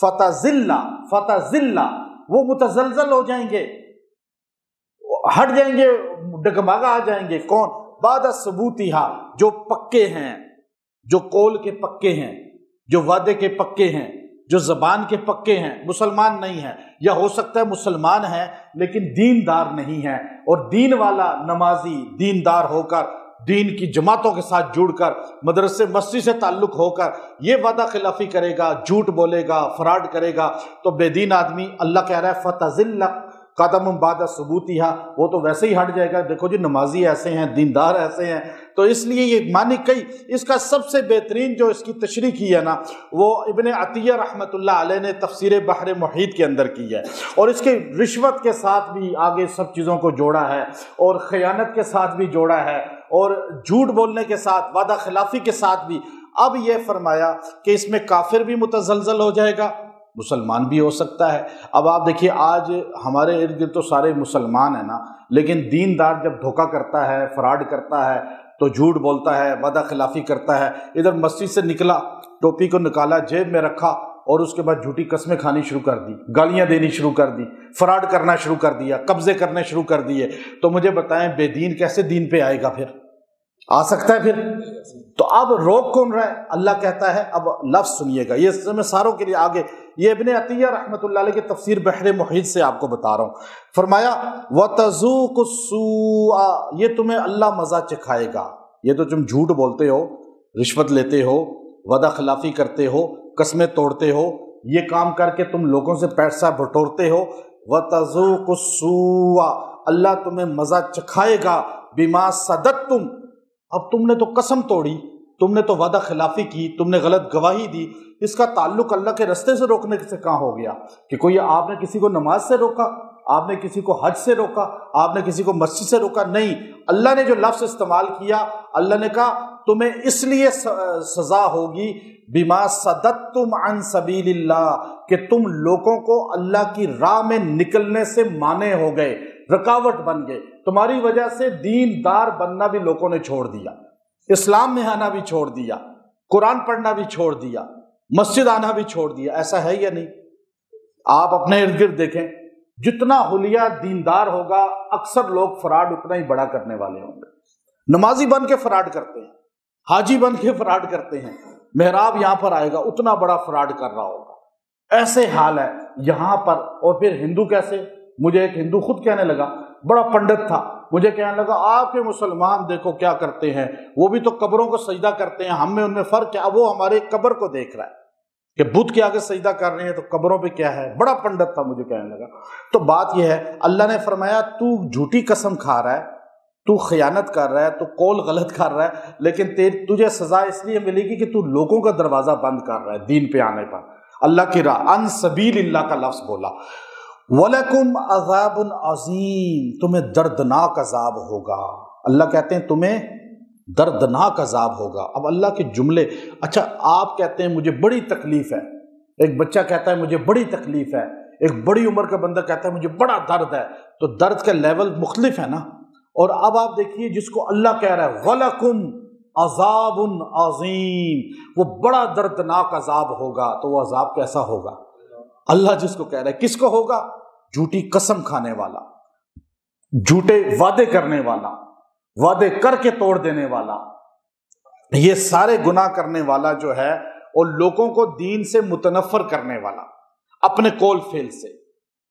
فتزلا وہ متزلزل ہو جائیں گے، ہٹ جائیں گے، ڈگمگا آ جائیں گے۔ کون؟ بعد ثبوتہا، جو پکے ہیں، جو قول کے پکے ہیں، جو وعدے کے پکے ہیں، جو زبان کے پکے ہیں، مسلمان نہیں ہیں، یا ہو سکتا ہے مسلمان ہیں لیکن دیندار نہیں ہیں، اور دین والا نمازی دیندار ہو کر، دین کی جماعتوں کے ساتھ جڑ کر، مدرسے مسجد سے تعلق ہو کر یہ وعدہ خلافی کرے گا، جھوٹ بولے گا، فراڈ کرے گا، تو بے دین آدمی، اللہ کہہ رہا ہے فتزل قدم بعد ثبوتہا، وہ تو ویسے ہی ہٹ جائے گا۔ دیکھو جی نمازی ایسے ہیں، دیندار ایسے ہیں، تو اس لیے یہ معنی کئی، اس کا سب سے بہترین جو اس کی تشریح کی ہے نا، وہ ابن عطیہ رحمۃ اللہ علیہ نے تفسیر بحر محیط کے اندر کی ہے، اور اس کے رشوت کے ساتھ بھی آگے سب چیزوں کو جوڑا ہے، اور خیانت کے ساتھ بھی جوڑا ہے، اور جھوٹ بولنے کے ساتھ، وعدہ خلافی کے ساتھ بھی۔ اب یہ فرمایا کہ اس میں کافر بھی متزلزل ہو جائے گا، مسلمان بھی ہو سکتا ہے۔ اب آپ دیکھیے آج ہمارے ارد گرد تو سارے مسلمان ہیں نا، لیکن دیندار جب دھوکہ کرتا ہے، فراڈ کرتا ہے، تو جھوٹ بولتا ہے، وعدہ خلافی کرتا ہے، ادھر مسجد سے نکلا، ٹوپی کو نکالا، جیب میں رکھا، اور اس کے بعد جھوٹی قسمیں کھانی شروع کر دی، گالیاں دینی شروع کر دی، فراڈ کرنا شروع کر دیا، قبضے کرنے شروع کر دیے، تو مجھے بتائیں بے دین کیسے دین پہ آئے گا؟ پھر آ سکتا ہے پھر؟ تو اب روک کون رہا ہے؟ اللہ کہتا ہے، اب لفظ سنیے گا، یہ میں ساروں کے لیے آگے، یہ ابن عطیہ رحمۃ اللہ علیہ کی تفسیر بحر محیط سے آپ کو بتا رہا ہوں۔ فرمایا وَتَذُوقُ السُّوءَ، یہ تمہیں اللہ مزہ چکھائے گا، یہ تو تم جھوٹ بولتے ہو، رشوت لیتے ہو، وعدہ خلافی کرتے ہو، قسمیں توڑتے ہو، یہ کام کر کے تم لوگوں سے پیسہ بٹورتے ہو، وَتَذُوقُ السُّوءَ، اللہ تمہیں مزہ چکھائے گا، بِمَا صَدَدتُّمْ، اب تم نے تو قسم توڑی، تم نے تو وعدہ خلافی کی، تم نے غلط گواہی دی، اس کا تعلق اللہ کے رستے سے روکنے سے کہاں ہو گیا؟ کہ کوئی آپ نے کسی کو نماز سے روکا، آپ نے کسی کو حج سے روکا، آپ نے کسی کو مسجد سے روکا؟ نہیں، اللہ نے جو لفظ استعمال کیا، اللہ نے کہا تمہیں اس لیے سزا ہوگی بما صددتم عن سبیل اللہ، کہ تم لوگوں کو اللہ کی راہ میں نکلنے سے مانے ہو گئے، رکاوٹ بن گئے، تمہاری وجہ سے دیندار بننا بھی لوگوں نے چھوڑ دیا، اسلام میں آنا بھی چھوڑ دیا، قرآن پڑھنا بھی چھوڑ دیا، مسجد آنا بھی چھوڑ دیا۔ ایسا ہے یا نہیں؟ آپ اپنے ارد گرد دیکھیں، جتنا حلیہ دیندار ہوگا اکثر لوگ فراڈ اتنا ہی بڑا کرنے والے ہوں گے۔ نمازی بن کے فراڈ کرتے ہیں، حاجی بن کے فراڈ کرتے ہیں، محراب یہاں پر آئے گا اتنا بڑا فراڈ کر رہا ہوگا۔ ایسے حال ہے یہاں پر۔ اور پھر ہندو کیسے؟ مجھے ایک ہندو خود کہنے لگا، بڑا پنڈت تھا، مجھے کہنے لگا آپ کے مسلمان دیکھو کیا کرتے ہیں، وہ بھی تو قبروں کو سجدہ کرتے ہیں، ہم میں ان میں فرق کیا؟ وہ ہمارے قبر کو دیکھ رہا ہے کہ بت کے آگے سجدہ کر رہے ہیں تو قبروں پہ کیا ہے؟ بڑا پنڈت تھا، مجھے کہنے لگا۔ تو بات یہ ہے، اللہ نے فرمایا تو جھوٹی قسم کھا رہا ہے، تو خیانت کر رہا ہے، تو قول غلط کر رہا ہے، لیکن تجھے سزا اس لیے ملے گی کہ تو لوگوں کا دروازہ بند کر رہا ہے دین پہ آنے پر، اللہ کی راہ، ان سبیل اللہ کا لفظ بولا۔ وَلَكُمْ عَذَابٌ عَظِيمٌ، تمہیں دردناک عذاب ہوگا۔ اللہ کہتے ہیں تمہیں دردناک عذاب ہوگا۔ اب اللہ کے جملے، اچھا آپ کہتے ہیں مجھے بڑی تکلیف ہے، ایک بچہ کہتا ہے مجھے بڑی تکلیف ہے، ایک بڑی عمر کا بندہ کہتا ہے مجھے بڑا درد ہے، تو درد کا لیول مختلف ہے نا۔ اور اب آپ دیکھیے جس کو اللہ کہہ رہا ہے وَلَكُمْ عَذَابٌ عَظِيمٌ، وہ بڑا دردناک عذاب ہوگا، تو وہ عذاب کیسا ہوگا؟ اللہ جس کو کہہ رہا ہے کس کو ہوگا؟ جھوٹی قسم کھانے والا، جھوٹے وعدے کرنے والا، وعدے کر کے توڑ دینے والا، یہ سارے گناہ کرنے والا جو ہے، اور لوگوں کو دین سے متنفر کرنے والا اپنے قول فعل سے۔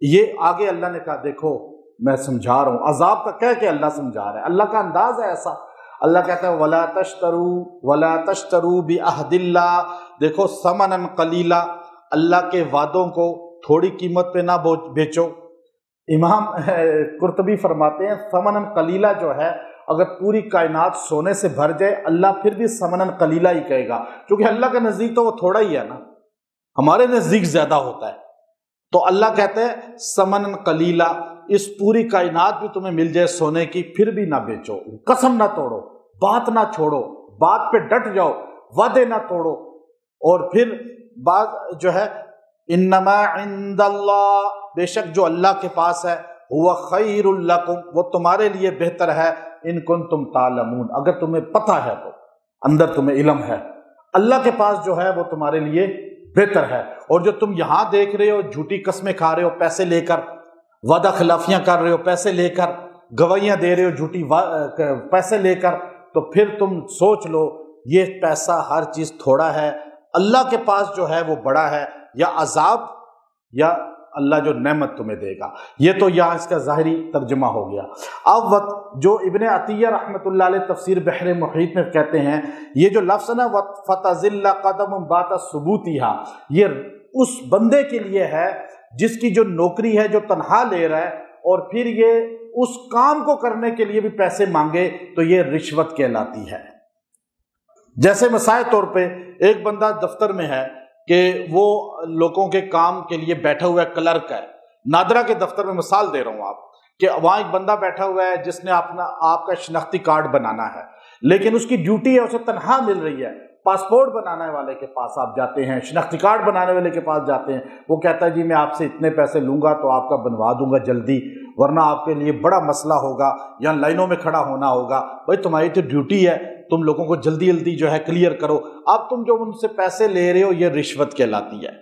یہ آگے اللہ نے کہا دیکھو میں سمجھا رہا ہوں، عذاب کا کہہ کے اللہ سمجھا رہا ہے، اللہ کا انداز ہے ایسا۔ اللہ کہتا ہے وَلَا تَشْتَرُوا بِعَهْدِ اللَّهِ، دیکھو ثَمَنًا قَلِيلًا، اللہ کے وعدوں کو تھوڑی قیمت پہ نہ بیچو۔ امام قرطبی فرماتے ہیں ثمنًا قلیلہ جو ہے، اگر پوری کائنات سونے سے بھر جائے اللہ پھر بھی ثمنًا قلیلہ ہی کہے گا، کیونکہ اللہ کا نزدیک تو وہ تھوڑا ہی ہے نا، ہمارے نزدیک زیادہ ہوتا ہے۔ تو اللہ کہتے ہیں ثمنًا قلیلہ، اس پوری کائنات بھی تمہیں مل جائے سونے کی پھر بھی نہ بیچو، قسم نہ توڑو، بات نہ چھوڑو، بات پہ ڈٹ جاؤ، وعدے نہ توڑو۔ اور پھر بات جو ہے انما عند اللہ، بے شک جو اللہ کے پاس ہے، هو خیر لکم، وہ تمہارے لیے بہتر ہے، ان کنتم تعلمون، اگر تمہیں پتہ ہے تو، اندر تمہیں علم ہے، اللہ کے پاس جو ہے وہ تمہارے لیے بہتر ہے۔ اور جو تم یہاں دیکھ رہے ہو جھوٹی قسمیں کھا رہے ہو پیسے لے کر، وعدہ خلافیاں کر رہے ہو پیسے لے کر، گواہیاں دے رہے ہو جھوٹی پیسے لے کر، تو پھر تم سوچ لو یہ پیسہ ہر چیز تھوڑا ہے، اللہ کے پاس جو ہے وہ بڑا ہے، یا عذاب یا اللہ جو نعمت تمہیں دے گا۔ یہ تو یہاں اس کا ظاہری ترجمہ ہو گیا۔ اب جو ابن عطیہ رحمۃ اللہ علیہ تفسیر بحر محیط میں کہتے ہیں یہ جو لفظ نا فَتَزِلَّ قَدَمٌ بَعْدَ ثُبُوتِهَا، یہ اس بندے کے لیے ہے جس کی جو نوکری ہے، جو تنخواہ لے رہا ہے، اور پھر یہ اس کام کو کرنے کے لیے بھی پیسے مانگے تو یہ رشوت کہلاتی ہے۔ جیسے مثال طور پہ ایک بندہ دفتر میں ہے کہ وہ لوگوں کے کام کے لیے بیٹھا ہوا ہے، کلرک ہے، نادرا کے دفتر میں مثال دے رہا ہوں آپ کہ وہاں ایک بندہ بیٹھا ہوا ہے جس نے آپ کا شناختی کارڈ بنانا ہے، لیکن اس کی ڈیوٹی ہے، اسے تنخواہ مل رہی ہے۔ پاسپورٹ بنانے والے کے پاس آپ جاتے ہیں، شناختی کارڈ بنانے والے کے پاس جاتے ہیں، وہ کہتا ہے جی میں آپ سے اتنے پیسے لوں گا تو آپ کا بنوا دوں گا جلدی، ورنہ آپ کے لیے بڑا مسئلہ ہوگا، یا لائنوں میں کھڑا ہونا ہوگا۔ بھائی تمہاری تو ڈیوٹی ہے، تم لوگوں کو جلدی جلدی جو ہے کلیئر کرو۔ اب تم جو ان سے پیسے لے رہے ہو یہ رشوت کہلاتی ہے،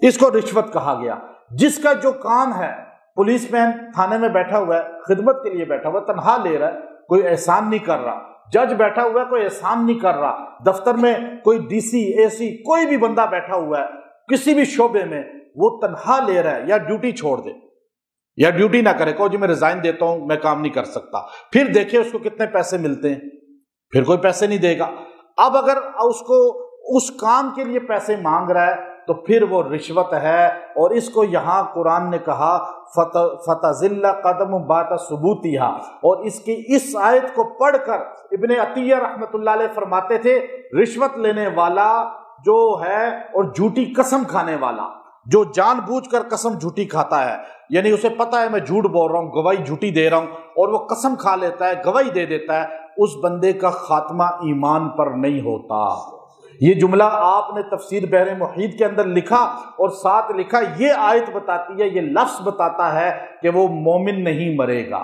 اس کو رشوت کہا گیا۔ جس کا جو کام ہے، پولیس مین تھانے میں بیٹھا ہوا ہے، خدمت کے لیے بیٹھا ہوا ہے، تنخواہ لے رہا ہے، کوئی احسان نہیں کر رہا، جج بیٹھا ہوا ہے، کوئی احسان نہیں کر رہا، دفتر میں کوئی ڈی سی اے سی کوئی بھی بندہ بیٹھا ہوا ہے کسی بھی شعبے میں، وہ تنخواہ لے رہا ہے، یا ڈیوٹی چھوڑ دے یا ڈیوٹی نہ کرے، کہو جی میں ریزائن دیتا ہوں میں کام نہیں کر سکتا، پھر دیکھیں اس کو کتنے پیسے ملتے ہیں، پھر کوئی پیسے نہیں دے گا۔ اب اگر اس کو اس کام کے لیے پیسے مانگ رہا ہے تو پھر وہ رشوت ہے، اور اس کو یہاں قرآن نے کہا فَتَزِلَّ قَدَمٌ بَعْدَ ثُبُوتِهَا، اور اس کی اس آیت کو پڑھ کر ابن عطیہ رحمۃ اللہ علیہ فرماتے تھے رشوت لینے والا جو ہے اور جھوٹی قسم کھانے والا، جو جان بوجھ کر قسم جھوٹی کھاتا ہے، یعنی اسے پتہ ہے میں جھوٹ بول رہا ہوں، گواہی جھوٹی دے رہا ہوں، اور وہ قسم کھا لیتا ہے، گواہی دے دیتا ہے، اس بندے کا خاتمہ ایمان پر نہیں ہوتا۔ یہ جملہ آپ نے تفسیر بحر محیط کے اندر لکھا، اور ساتھ لکھا یہ آیت بتاتی ہے، یہ لفظ بتاتا ہے کہ وہ مومن نہیں مرے گا،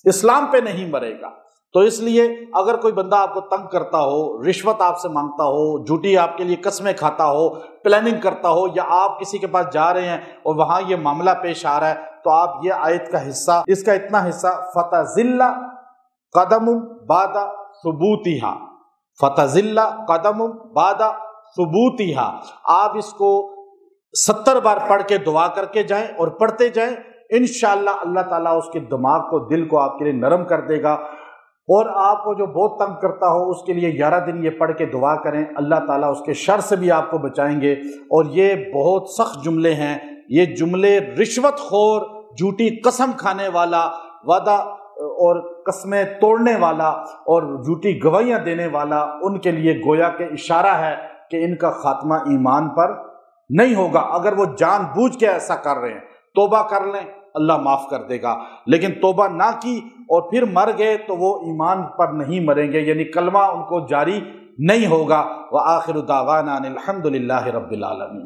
اسلام پہ نہیں مرے گا۔ تو اس لیے اگر کوئی بندہ آپ کو تنگ کرتا ہو، رشوت آپ سے مانگتا ہو، جھوٹی آپ کے لیے قسمیں کھاتا ہو، پلاننگ کرتا ہو، یا آپ کسی کے پاس جا رہے ہیں اور وہاں یہ معاملہ پیش آ رہا ہے، تو آپ یہ آیت کا حصہ، اس کا اتنا حصہ فَتَزِلَّ قَدَمٌ بَعْدَ ثُبُوتِهَا، فَتَزِلَّ قَدَمٌ بَعْدَ ثُبُوتِهَا، آپ اس کو 70 بار پڑھ کے دعا کر کے جائیں اور پڑھتے جائیں، انشاءاللہ اللہ تعالیٰ اس کے دماغ کو، دل کو آپ کے لیے نرم کر دے گا۔ اور آپ کو جو بہت تنگ کرتا ہو اس کے لیے 11 دن یہ پڑھ کے دعا کریں، اللہ تعالیٰ اس کے شر سے بھی آپ کو بچائیں گے۔ اور یہ بہت سخت جملے ہیں، یہ جملے رشوت خور، جھوٹی قسم کھانے والا، وعدہ اور قسمیں توڑنے والا اور جھوٹی گواہیاں دینے والا، ان کے لیے گویا کہ اشارہ ہے کہ ان کا خاتمہ ایمان پر نہیں ہوگا۔ اگر وہ جان بوجھ کے ایسا کر رہے ہیں، توبہ کر لیں، اللہ معاف کر دے گا، لیکن توبہ نہ کی اور پھر مر گئے تو وہ ایمان پر نہیں مریں گے، یعنی کلمہ ان کو جاری نہیں ہوگا۔ وآخر دعوانا ان الحمد للہ رب العالمین۔